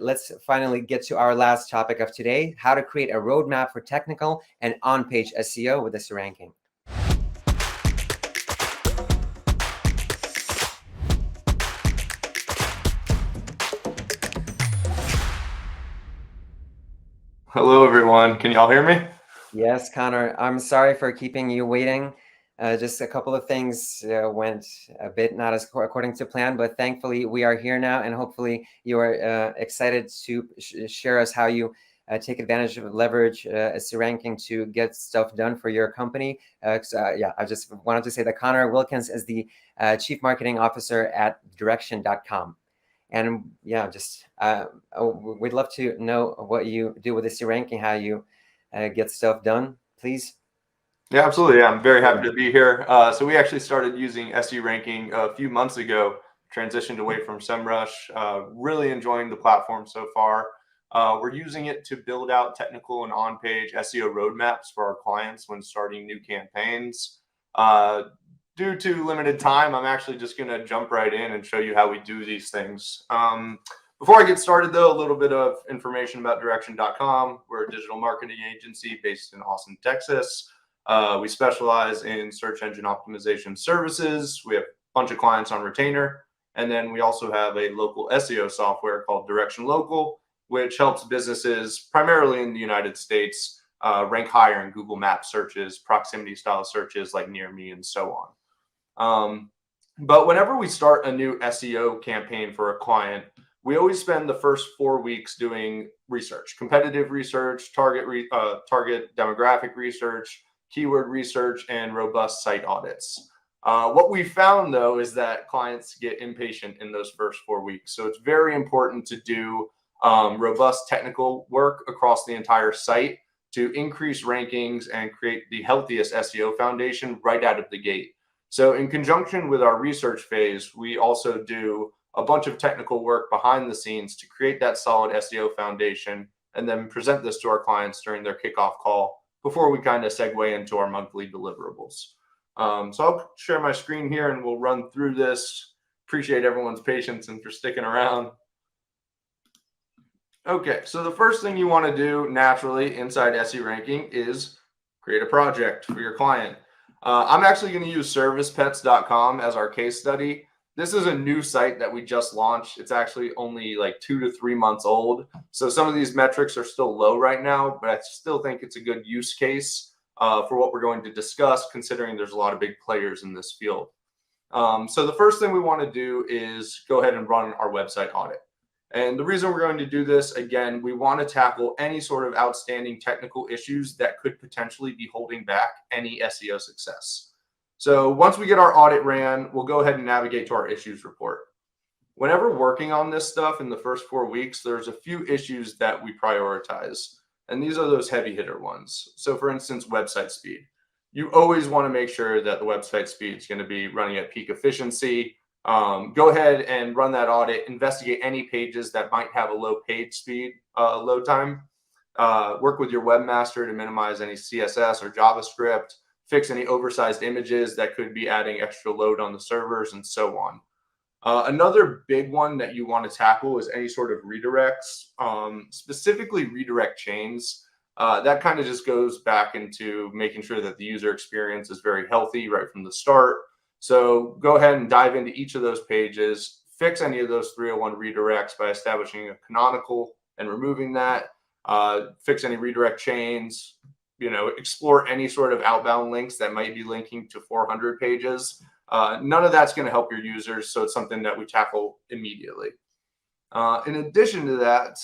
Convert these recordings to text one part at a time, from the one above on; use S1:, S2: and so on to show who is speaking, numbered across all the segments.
S1: let's finally get to our last topic of today, how to create a roadmap for technical and on-page SEO with SEO ranking.
S2: Hello, everyone. Can y'all hear me?
S1: Yes, Connor, I'm sorry for keeping you waiting. Just a couple of things went a bit not as according to plan, but thankfully we are here now, and hopefully you are excited to share us how you take advantage of leverage SEO ranking to get stuff done for your company. Yeah, I just wanted to say that Connor Wilkins is the Chief Marketing Officer at Direction.com. And yeah, just we'd love to know what you do with SEO ranking, how you get stuff done, please.
S2: Yeah, absolutely. I'm very happy to be here. So we actually started using SE ranking a few months ago, transitioned away from SEMrush, really enjoying the platform so far. We're using it to build out technical and on-page SEO roadmaps for our clients when starting new campaigns. Due to limited time, I'm actually just going to jump right in and show you how we do these things. Before I get started, though, a little bit of information about Direction.com. We're a digital marketing agency based in Austin, Texas. We specialize in search engine optimization services. We have a bunch of clients on retainer. And then we also have a local SEO software called Direction Local, which helps businesses primarily in the United States rank higher in Google Maps searches, proximity style searches like near me, and so on. But whenever we start a new SEO campaign for a client, we always spend the first 4 weeks doing research, competitive research, target demographic research, keyword research, and robust site audits. What we found, though, is that clients get impatient in those first 4 weeks. So it's very important to do robust technical work across the entire site to increase rankings and create the healthiest SEO foundation right out of the gate. So in conjunction with our research phase, we also do a bunch of technical work behind the scenes to create that solid SEO foundation and then present this to our clients during their kickoff call before we kind of segue into our monthly deliverables. So I'll share my screen here and we'll run through this. Appreciate everyone's patience and for sticking around. Okay, so the first thing you want to do naturally inside SE ranking is create a project for your client. I'm actually going to use servicepets.com as our case study. This is a new site that we just launched. It's actually only like 2 to 3 months old. So some of these metrics are still low right now, but I still think it's a good use case for what we're going to discuss, considering there's a lot of big players in this field. So the first thing we want to do is go ahead and run our website audit. And the reason we're going to do this, again, we want to tackle any sort of outstanding technical issues that could potentially be holding back any SEO success. So once we get our audit ran, we'll go ahead and navigate to our issues report. Whenever working on this stuff in the first 4 weeks, there's a few issues that we prioritize. And these are those heavy hitter ones. So for instance, website speed. You always want to make sure that the website speed is going to be running at peak efficiency. Go ahead and run that audit, investigate any pages that might have a low page speed, load time. Work with your webmaster to minimize any CSS or JavaScript, fix any oversized images that could be adding extra load on the servers, and so on. Another big one that you want to tackle is any sort of redirects, specifically redirect chains. That kind of just goes back into making sure that the user experience is very healthy right from the start. So go ahead and dive into each of those pages, fix any of those 301 redirects by establishing a canonical and removing that, fix any redirect chains, explore any sort of outbound links that might be linking to 400 pages. None of that's going to help your users, so it's something that we tackle immediately. In addition to that,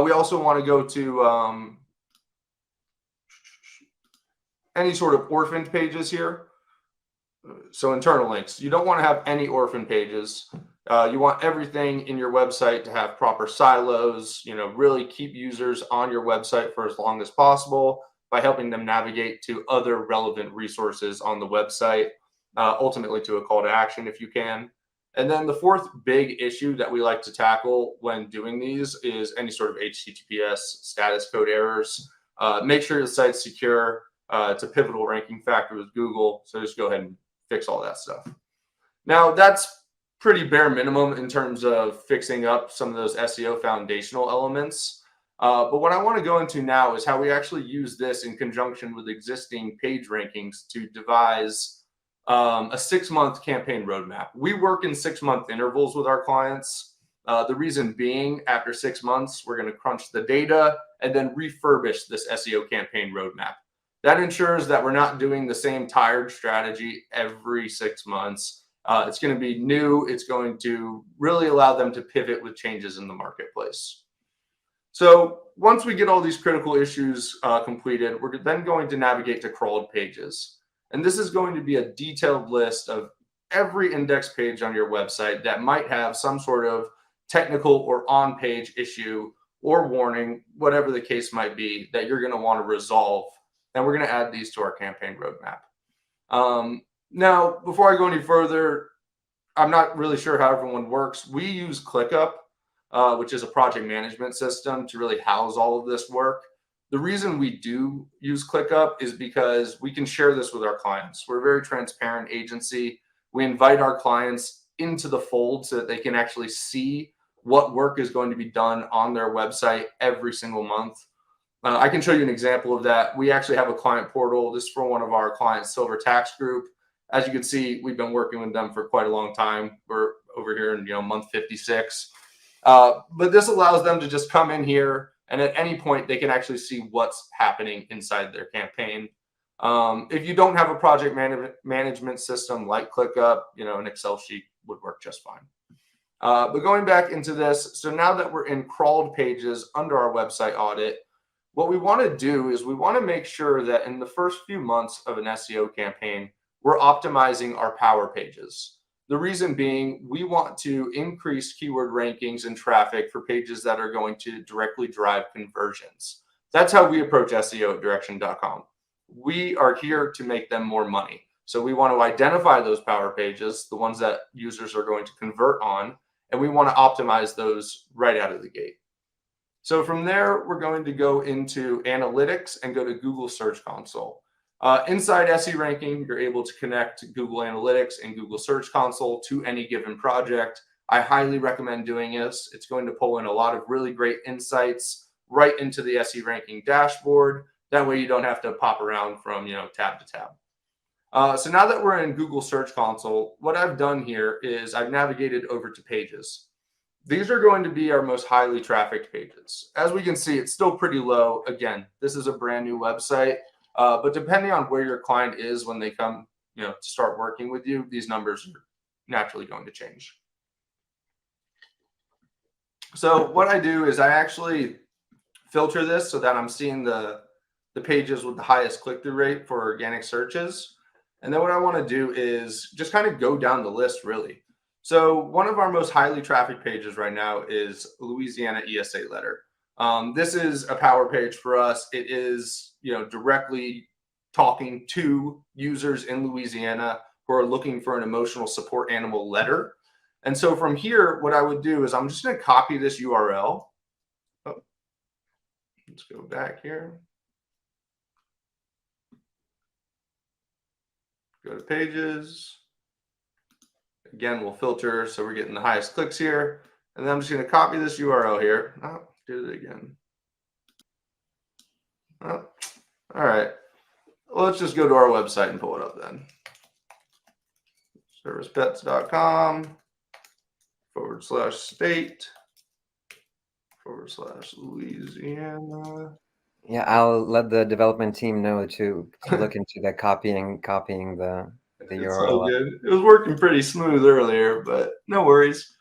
S2: we also want to go to any sort of orphaned pages here. So internal links. You don't want to have any orphan pages. You want everything in your website to have proper silos, really keep users on your website for as long as possible by helping them navigate to other relevant resources on the website, ultimately to a call to action if you can. And then the fourth big issue that we like to tackle when doing these is any sort of HTTPS status code errors. Make sure the site's secure. It's a pivotal ranking factor with Google, so just go ahead and fix all that stuff. Now, that's pretty bare minimum in terms of fixing up some of those SEO foundational elements. But what I want to go into now is how we actually use this in conjunction with existing page rankings to devise a 6-month campaign roadmap. We work in 6-month intervals with our clients. The reason being, after 6 months, we're going to crunch the data and then refurbish this SEO campaign roadmap. That ensures that we're not doing the same tired strategy every 6 months. It's going to be new. It's going to really allow them to pivot with changes in the marketplace. So once we get all these critical issues completed, we're then going to navigate to crawled pages. And this is going to be a detailed list of every index page on your website that might have some sort of technical or on-page issue or warning, whatever the case might be, that you're going to want to resolve. And we're going to add these to our campaign roadmap. Now, before I go any further, I'm not really sure how everyone works. We use ClickUp, which is a project management system to really house all of this work. The reason we do use ClickUp is because we can share this with our clients. We're a very transparent agency. We invite our clients into the fold so that they can actually see what work is going to be done on their website every single month. I can show you an example of that. We actually have a client portal. This is for one of our clients, Silver Tax Group. As you can see, we've been working with them for quite a long time. We're over here in month 56. But this allows them to just come in here, and at any point they can actually see what's happening inside their campaign. If you don't have a project management system like ClickUp, an Excel sheet would work just fine. But going back into this, so now that we're in crawled pages under our website audit, what we want to do is we want to make sure that in the first few months of an SEO campaign, we're optimizing our power pages. The reason being, we want to increase keyword rankings and traffic for pages that are going to directly drive conversions. That's how we approach SEO at direction.com. We are here to make them more money. So we want to identify those power pages, the ones that users are going to convert on, and we want to optimize those right out of the gate. So from there, we're going to go into analytics and go to Google Search Console. Inside SE ranking, you're able to connect Google Analytics and Google Search Console to any given project. I highly recommend doing this. It's going to pull in a lot of really great insights right into the SE ranking dashboard. That way you don't have to pop around from tab to tab. So now that we're in Google Search Console, what I've done here is I've navigated over to pages. These are going to be our most highly trafficked pages. As we can see, it's still pretty low. Again, this is a brand new website. But depending on where your client is when they come, to start working with you, these numbers are naturally going to change. So what I do is I actually filter this so that I'm seeing the pages with the highest click-through rate for organic searches. And then what I want to do is just kind of go down the list, really. So one of our most highly trafficked pages right now is Louisiana ESA letter. This is a power page for us. It is, directly talking to users in Louisiana who are looking for an emotional support animal letter. And so from here, what I would do is I'm just going to copy this URL. Oh, let's go back here. Go to pages. Again, we'll filter so we're getting the highest clicks here. And then I'm just going to copy this URL here. Oh, did it again. Oh, all right. Well, let's just go to our website and pull it up then. servicepets.com/state/Louisiana.
S1: Yeah, I'll let the development team know to look into the copying the
S2: It's
S1: URL.
S2: all good. It was working pretty smooth earlier, but no worries.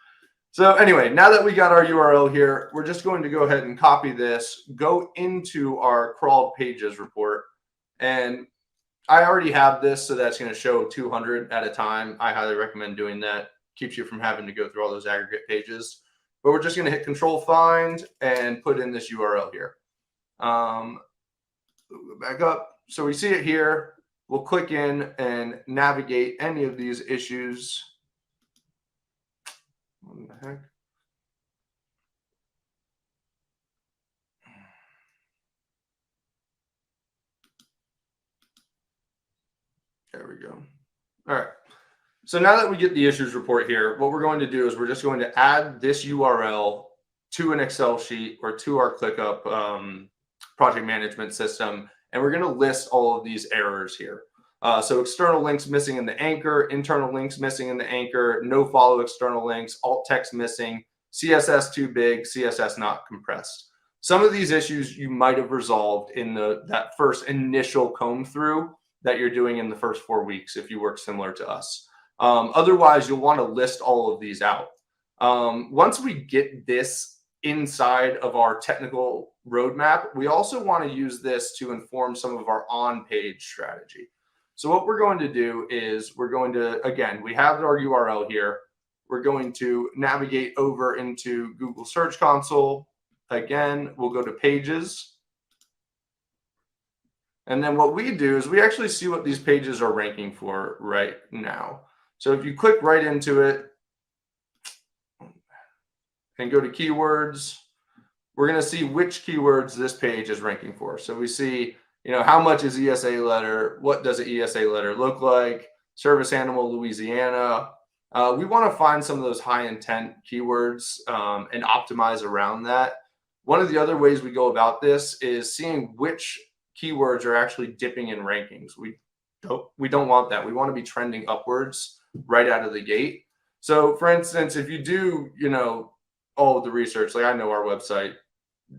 S2: So anyway, now that we got our URL here, we're just going to go ahead and copy this, go into our crawled pages report. And I already have this, so that's going to show 200 at a time. I highly recommend doing that. Keeps you from having to go through all those aggregate pages. But we're just going to hit Control Find and put in this URL here. We'll go back up. So we see it here. We'll click in and navigate any of these issues. What the heck? There we go. All right. So now that we get the issues report here, what we're going to do is we're just going to add this URL to an Excel sheet or to our ClickUp project management system, and we're going to list all of these errors here. So external links missing in the anchor, internal links missing in the anchor, no follow external links, alt text missing, CSS too big, CSS not compressed. Some of these issues you might have resolved in that first initial comb through that you're doing in the first 4 weeks if you work similar to us. Otherwise, you'll want to list all of these out. Once we get this inside of our technical roadmap, we also want to use this to inform some of our on-page strategy. So what we're going to do is we're going to, again, we have our URL here. We're going to navigate over into Google Search Console. Again, we'll go to Pages. And then what we do is we actually see what these pages are ranking for right now. So if you click right into it and go to keywords, we're going to see which keywords this page is ranking for. So we see, how much is ESA letter? What does an ESA letter look like? Service animal, Louisiana. We want to find some of those high intent keywords and optimize around that. One of the other ways we go about this is seeing which keywords are actually dipping in rankings. We don't want that. We want to be trending upwards right out of the gate. So for instance, if you do, all of the research, like I know our website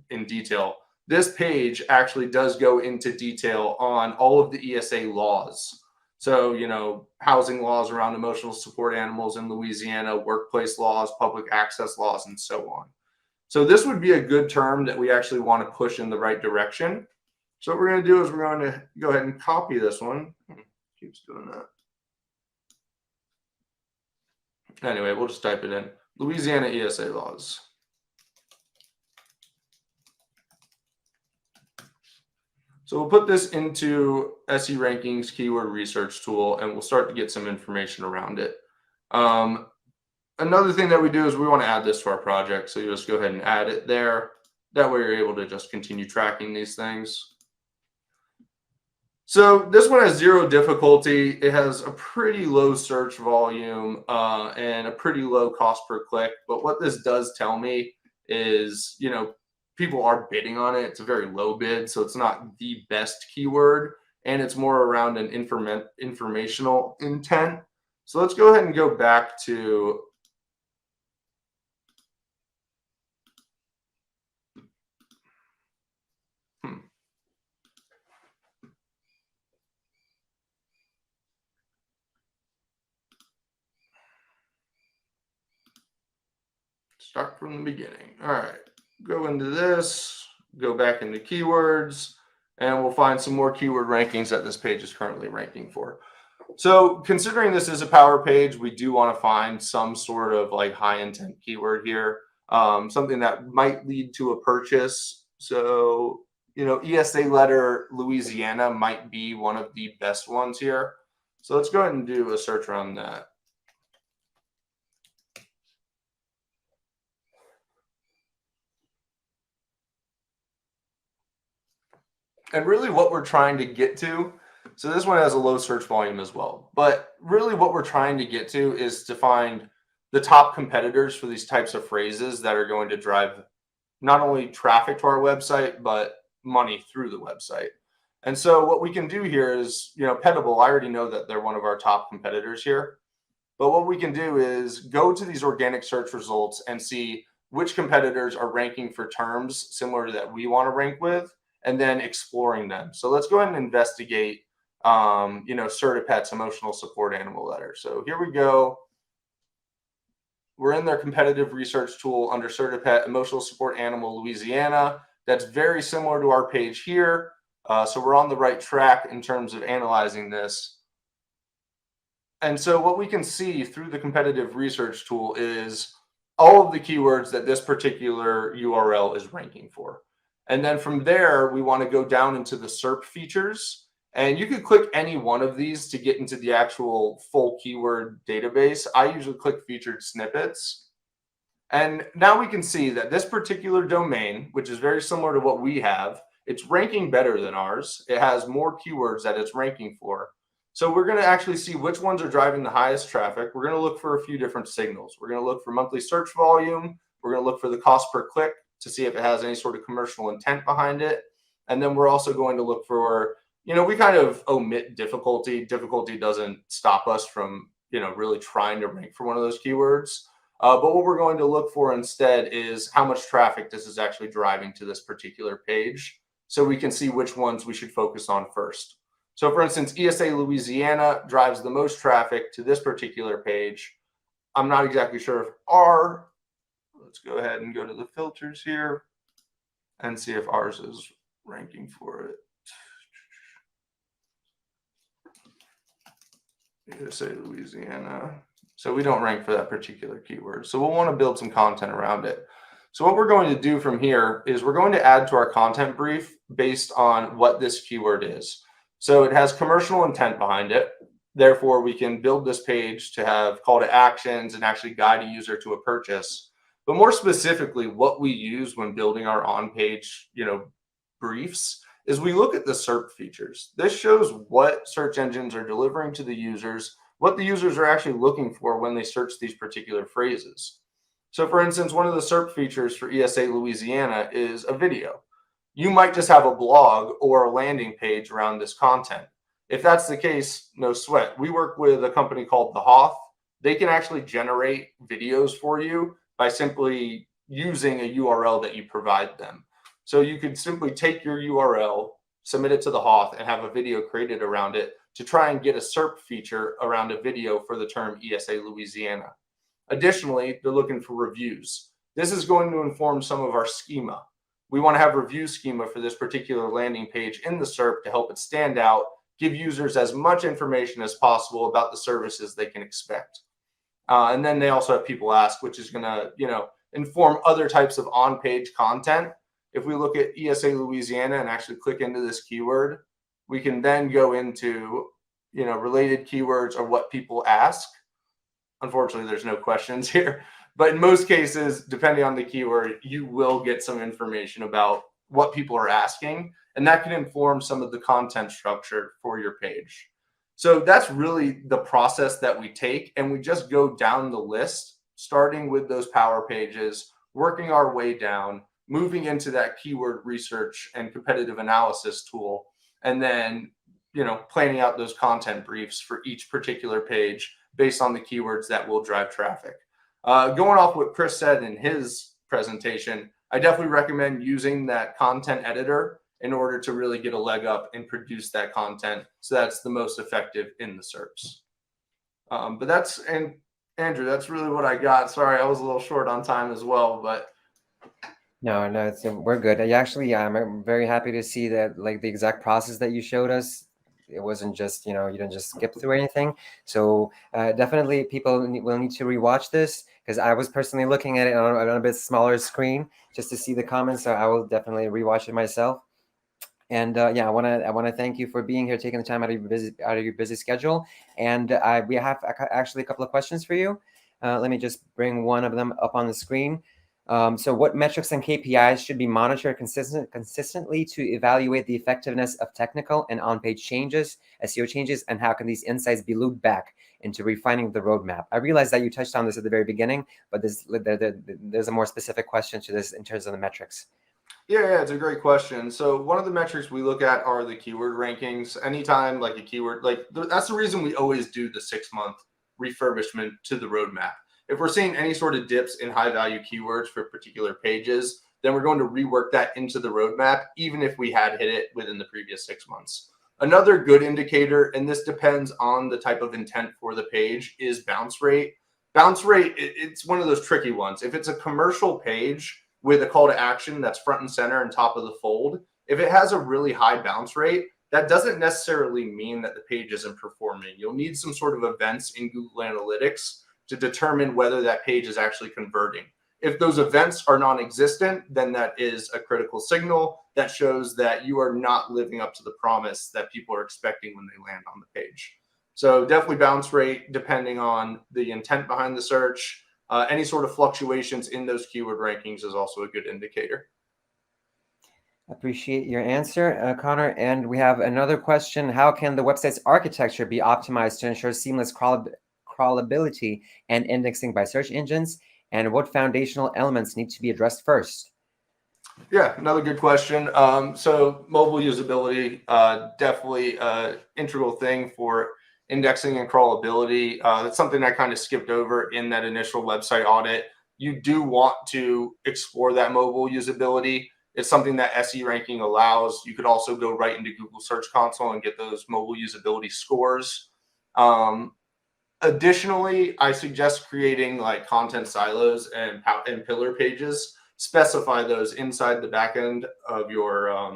S2: in detail, this page actually does go into detail on all of the ESA laws. So, housing laws around emotional support animals in Louisiana, workplace laws, public access laws, and so on. So this would be a good term that we actually want to push in the right direction. So what we're going to do is we're going to go ahead and copy this one. Keeps doing that. Anyway, we'll just type it in. Louisiana ESA laws. So we'll put this into SE Rankings keyword research tool, and we'll start to get some information around it. Another thing that we do is we want to add this to our project. So you just go ahead and add it there. That way you're able to just continue tracking these things. So this one has 0 difficulty. It has a pretty low search volume and a pretty low cost per click. But what this does tell me is, people are bidding on it. It's a very low bid, so it's not the best keyword, and it's more around an informational intent. So let's go ahead and go back to start from the beginning. All right, go into this, go back into keywords, and we'll find some more keyword rankings that this page is currently ranking for. So considering this is a power page, we do want to find some sort of like high intent keyword here, something that might lead to a purchase. So, ESA letter Louisiana might be one of the best ones here. So let's go ahead and do a search around that. And really what we're trying to get to, so this one has a low search volume as well, but really what we're trying to get to is to find the top competitors for these types of phrases that are going to drive not only traffic to our website, but money through the website. And so what we can do here is, Petable, I already know that they're one of our top competitors here, but what we can do is go to these organic search results and see which competitors are ranking for terms similar to that we want to rank with, and then exploring them. So let's go ahead and investigate, Certipet's emotional support animal letter. So here we go. We're in their competitive research tool under Certipet emotional support animal Louisiana. That's very similar to our page here. So we're on the right track in terms of analyzing this. And so what we can see through the competitive research tool is all of the keywords that this particular URL is ranking for. And then from there, we want to go down into the SERP features. And you could click any one of these to get into the actual full keyword database. I usually click featured snippets. And now we can see that this particular domain, which is very similar to what we have, it's ranking better than ours. It has more keywords that it's ranking for. So we're going to actually see which ones are driving the highest traffic. We're going to look for a few different signals. We're going to look for monthly search volume. We're going to look for the cost per click to see if it has any sort of commercial intent behind it. And then we're also going to look for, we kind of omit difficulty. Difficulty doesn't stop us from, really trying to rank for one of those keywords. But what we're going to look for instead is how much traffic this is actually driving to this particular page, so we can see which ones we should focus on first. So for instance, ESA Louisiana drives the most traffic to this particular page. I'm not exactly sure if let's go ahead and go to the filters here and see if ours is ranking for it. ESA Louisiana. So we don't rank for that particular keyword. So we'll want to build some content around it. So what we're going to do from here is we're going to add to our content brief based on what this keyword is. So it has commercial intent behind it. Therefore, we can build this page to have call to actions and actually guide a user to a purchase. But more specifically, what we use when building our on-page, briefs is we look at the SERP features. This shows what search engines are delivering to the users, what the users are actually looking for when they search these particular phrases. So for instance, one of the SERP features for ESA Louisiana is a video. You might just have a blog or a landing page around this content. If that's the case, no sweat. We work with a company called The Hoth. They can actually generate videos for you by simply using a URL that you provide them. So you could simply take your URL, submit it to The Hoth, and have a video created around it to try and get a SERP feature around a video for the term ESA Louisiana. Additionally, they're looking for reviews. This is going to inform some of our schema. We want to have review schema for this particular landing page in the SERP to help it stand out, give users as much information as possible about the services they can expect. And then they also have people ask, which is going to, inform other types of on-page content. If we look at ESA Louisiana and actually click into this keyword, we can then go into, related keywords or what people ask. Unfortunately, there's no questions here. But in most cases, depending on the keyword, you will get some information about what people are asking, and that can inform some of the content structure for your page. So that's really the process that we take, and we just go down the list, starting with those power pages, working our way down, moving into that keyword research and competitive analysis tool, and then, planning out those content briefs for each particular page based on the keywords that will drive traffic. Going off what Chris said in his presentation, I definitely recommend using that content editor in order to really get a leg up and produce that content so that's the most effective in the SERPs. And Andrew, that's really what I got. Sorry, I was a little short on time as well, but
S1: No, we're good. I'm very happy to see that, like, the exact process that you showed us. It wasn't just, you didn't just skip through anything. So definitely people will need to rewatch this, because I was personally looking at it on a bit smaller screen just to see the comments. So I will definitely rewatch it myself. And I want to thank you for being here, taking the time out of your busy schedule. And we have actually a couple of questions for you. Let me just bring one of them up on the screen. So what metrics and KPIs should be monitored consistently to evaluate the effectiveness of technical and on-page changes, SEO changes, and how can these insights be looped back into refining the roadmap? I realize that you touched on this at the very beginning, but there's a more specific question to this in terms of the metrics.
S2: Yeah, it's a great question. So one of the metrics we look at are the keyword rankings. Anytime like a keyword, that's the reason we always do the 6-month refurbishment to the roadmap. If we're seeing any sort of dips in high value keywords for particular pages, then we're going to rework that into the roadmap, even if we had hit it within the previous 6 months. Another good indicator, and this depends on the type of intent for the page, is bounce rate. Bounce rate, it's one of those tricky ones. If it's a commercial page with a call to action that's front and center and top of the fold, if it has a really high bounce rate, that doesn't necessarily mean that the page isn't performing. You'll need some sort of events in Google Analytics to determine whether that page is actually converting. If those events are non-existent, then that is a critical signal that shows that you are not living up to the promise that people are expecting when they land on the page. So definitely bounce rate, depending on the intent behind the search. Any sort of fluctuations in those keyword rankings is also a good indicator.
S1: Appreciate your answer, Connor. And we have another question. How can the website's architecture be optimized to ensure seamless crawlability and indexing by search engines? And what foundational elements need to be addressed first?
S2: Yeah, another good question. So mobile usability, definitely integral thing for indexing and crawlability. That's something I kind of skipped over in that initial website audit. You do want to explore that mobile usability. It's something that SE ranking allows. You could also go right into Google Search Console and get those mobile usability scores. Um, Additionally, I suggest creating like content silos and pillar pages. Specify those inside the back end of your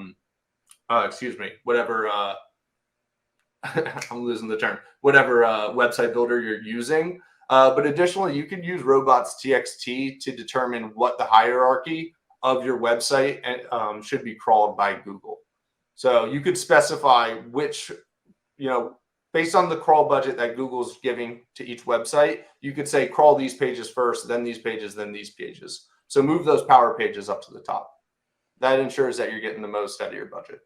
S2: excuse me, whatever I'm losing the term, whatever website builder you're using. But additionally, you can use robots.txt to determine what the hierarchy of your website should be crawled by Google. So you could specify which, you know, based on the crawl budget that Google's giving to each website, you could say crawl these pages first, then these pages, then these pages. So move those power pages up to the top. That ensures that you're getting the most out of your budget.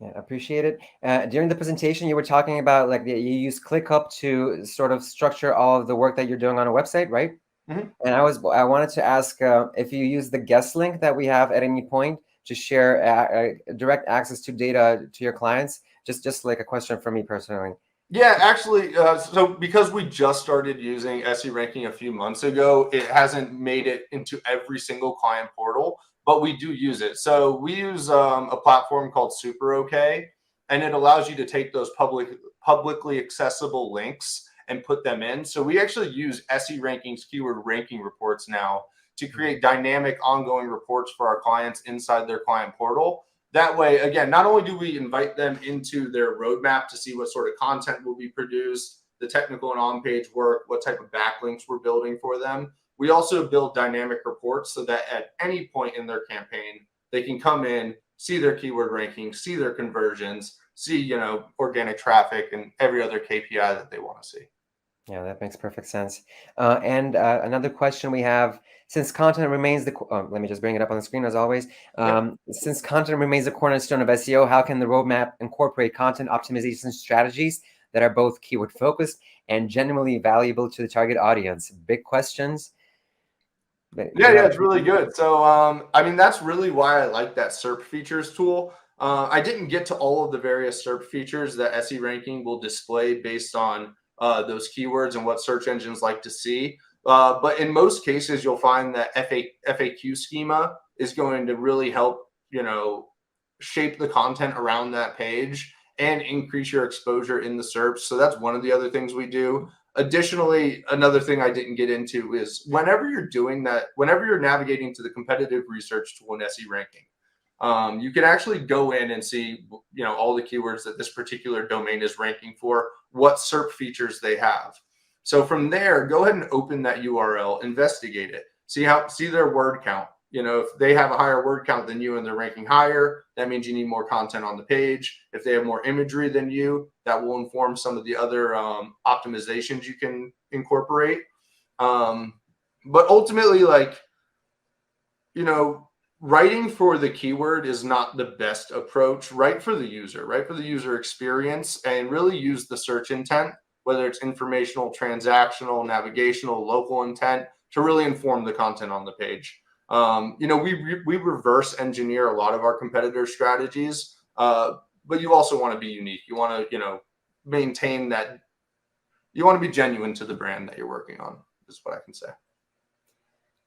S1: Yeah, appreciate it. During the presentation, you were talking about like you use ClickUp to sort of structure all of the work that you're doing on a website, right?
S2: Mm-hmm.
S1: And I wanted to ask if you use the guest link that we have at any point to share direct access to data to your clients. Just like a question for me personally.
S2: Yeah, actually, so because we just started using SE ranking a few months ago, it hasn't made it into every single client portal, but we do use it. So we use a platform called Super OK, and it allows you to take those publicly accessible links and put them in. So we actually use SE rankings keyword ranking reports now to create dynamic ongoing reports for our clients inside their client portal. That way, again, not only do we invite them into their roadmap to see what sort of content will be produced, the technical and on-page work, what type of backlinks we're building for them, we also build dynamic reports so that at any point in their campaign, they can come in, see their keyword rankings, see their conversions, see, you know, organic traffic and every other KPI that they want to see.
S1: Yeah, that makes perfect sense. And another question we have, since content remains let me just bring it up on the screen as always.
S2: Yep.
S1: Since content remains the cornerstone of SEO, how can the roadmap incorporate content optimization strategies that are both keyword focused and genuinely valuable to the target audience? Big questions. But
S2: Yeah,
S1: you
S2: yeah,
S1: have
S2: it's really good. So, I mean, that's really why I like that SERP features tool. I didn't get to all of the various SERP features that SE ranking will display based on those keywords and what search engines like to see. But in most cases, you'll find that FAQ schema is going to really help, you know, shape the content around that page and increase your exposure in the SERPs. So that's one of the other things we do. Additionally, another thing I didn't get into is whenever you're doing that, whenever you're navigating to the competitive research tool in SE ranking, you can actually go in and see, you know, all the keywords that this particular domain is ranking for, what SERP features they have. So from there, go ahead and open that URL, investigate it, see their word count. You know, if they have a higher word count than you and they're ranking higher, that means you need more content on the page. If they have more imagery than you, that will inform some of the other optimizations you can incorporate. But ultimately, like, you know, writing for the keyword is not the best approach. Write for the user experience, and really use the search intent, whether it's informational, transactional, navigational, local intent, to really inform the content on the page. You know, we reverse engineer a lot of our competitor strategies, but you also want to be unique. You want to, you know, maintain that. You want to be genuine to the brand that you're working on. Is what I can say.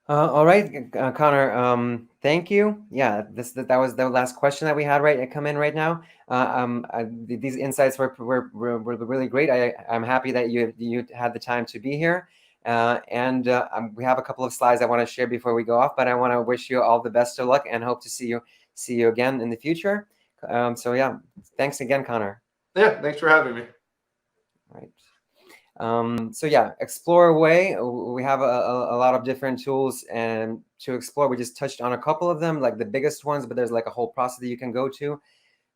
S1: all right, Connor. Thank you. Yeah, that was the last question that we had come in right now. These insights were really great. I'm happy that you had the time to be here. And we have a couple of slides I want to share before we go off, but I want to wish you all the best of luck and hope to see you again in the future. So yeah, thanks again, Connor.
S2: Yeah, thanks for having me.
S1: All right. So yeah, explore away. We have a lot of different tools and to explore. We just touched on a couple of them, like the biggest ones, but there's like a whole process that you can go to.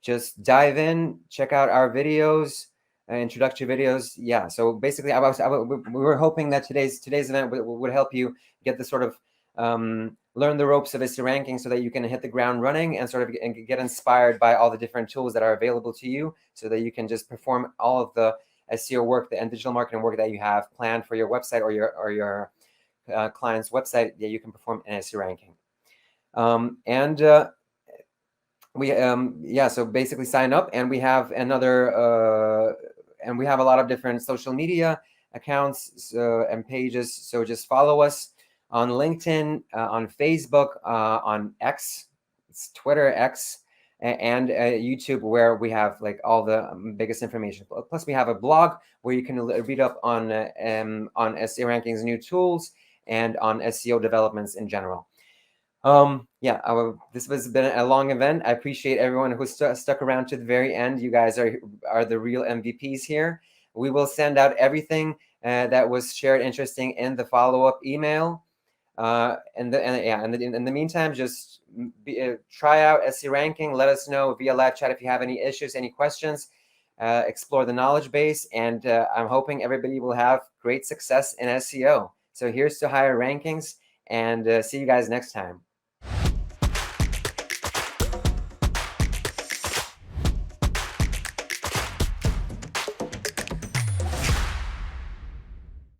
S1: Just dive in, check out our videos, introductory videos. Yeah. So basically, we were hoping that today's event would help you get the sort of learn the ropes of SEO ranking so that you can hit the ground running and sort of get inspired by all the different tools that are available to you, so that you can just perform all of the SEO work and digital marketing work that you have planned for your website or your client's website, that you can perform in SEO ranking. So basically sign up, and we have and we have a lot of different social media accounts and pages. So just follow us on LinkedIn, on Facebook, on X, it's Twitter X, and YouTube, where we have like all the biggest information. Plus, we have a blog where you can read up on SEO rankings, new tools, and on SEO developments in general. This has been a long event. I appreciate everyone who stuck around to the very end. You guys are the real MVPs here. We will send out everything that was shared interesting in the follow-up email. In the meantime, just try out SEO ranking. Let us know via live chat if you have any issues, any questions. Explore the knowledge base, and I'm hoping everybody will have great success in SEO. So here's to higher rankings, and see you guys next time.